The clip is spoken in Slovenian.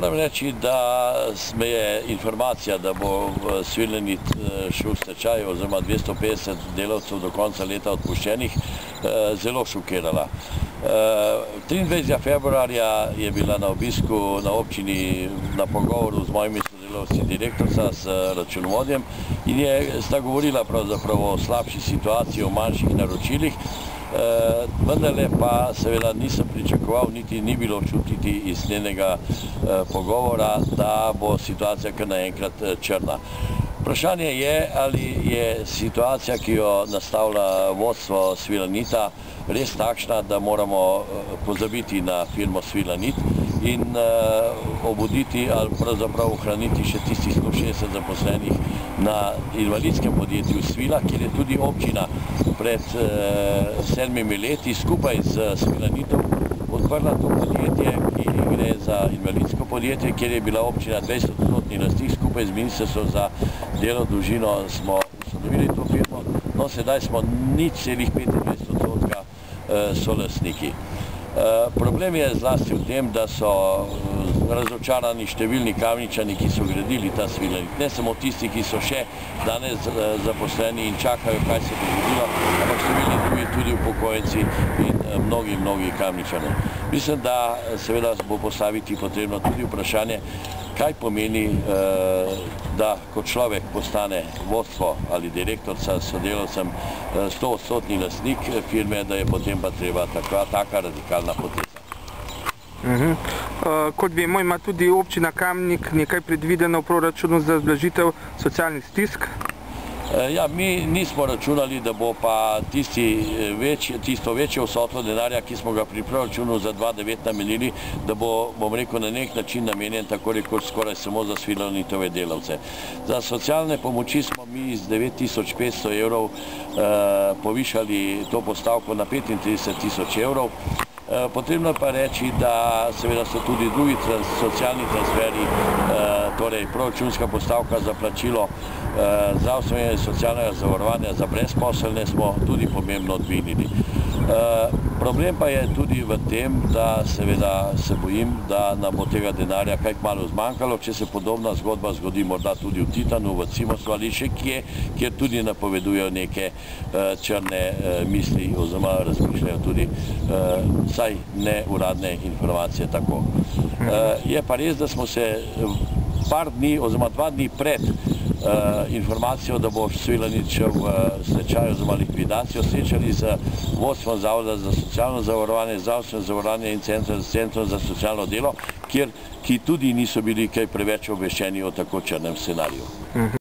Moram reči, da me je informacija, da bo Svilanit šel v stečaj oziroma 250 delavcev do konca leta odpuščenih, zelo šokirala. 23. februarja je bila na obisku na občini na pogovoru z mojimi sodelavci direktorca, z računovodjem in sta govorila pravzaprav o slabši situaciji, o manjših naročilih. Vendarle pa seveda nisem pričakoval, niti ni bilo čutiti iz njenega pogovora, da bo situacija kar naenkrat črna. Vprašanje je, ali je situacija, ki jo nastavlja vodstvo Svilanita, res takšna, da moramo pozabiti na firmo Svilanit in obuditi ali pravzaprav ohraniti še tistih 160 zaposlenih na invalidskem podjetju Svila, kjer je tudi občina pred 7 leti skupaj z Svilanitom odprla to podjetje, ki gre za invalidsko podjetje, kjer je bila občina 20% lastnik, skupaj z Ministrstvom za delo, družino smo ustanovili to firmo, no sedaj smo 0,25% solastniki. Problem je zlasti v tem, da so razočarani številni Kamničani, ki so gradili ta Svilanit. Ne samo tisti, ki so še danes zaposleni in čakajo, kaj se bo zgodilo, ampak številni drugi tudi upokojenci in mnogi Kamničani. Mislim, da seveda bo postaviti potrebno tudi vprašanje, kaj pomeni, da kot človek postane vodstvo ali direktorca s sodelavcem 100% lastnik firme, da je potem pa treba taka radikalna poteza. Kot vemo, ima tudi občina Kamnik nekaj predvideno v proračunu za blažitev socialnih stisk? Ja, mi nismo računali, da bo pa tisto večje vsoto denarja, ki smo ga pri proračunu za 2009 namenili, da bo, bom rekel, na nek način namenjen tako rekoč skoraj samo za Svilanitove delavce. Za socialne pomoči smo mi iz 9500 evrov povišali to postavko na 35.000 evrov. Potrebno pa reči, da seveda so tudi drugi socialni transferi, torej proračunska postavka za plačilo zdravstvenega in socialnega zavarovanja za brezposelne smo tudi pomembno dvignili. Problem pa je tudi v tem, da seveda se bojim, da nam bo tega denarja kaj kmalu zmanjkalo, če se podobna zgodba zgodi morda tudi v Titanu, v Cimosu ali še kje, kjer tudi napovedujejo neke črne misli oziroma razmišljajo tudi vsaj neuradne informacije tako. Je pa res, da smo se par dni oziroma 2 dni pred informacijo, da bo Svilanit šel v stečaj oziroma likvidacijo, srečali z vodstvom Zavoda za socialno zavarovanje, zdravstveno zavarovanje in Centrom za socialno delo, ki tudi niso bili kaj preveč obveščeni o tako črnem scenariju.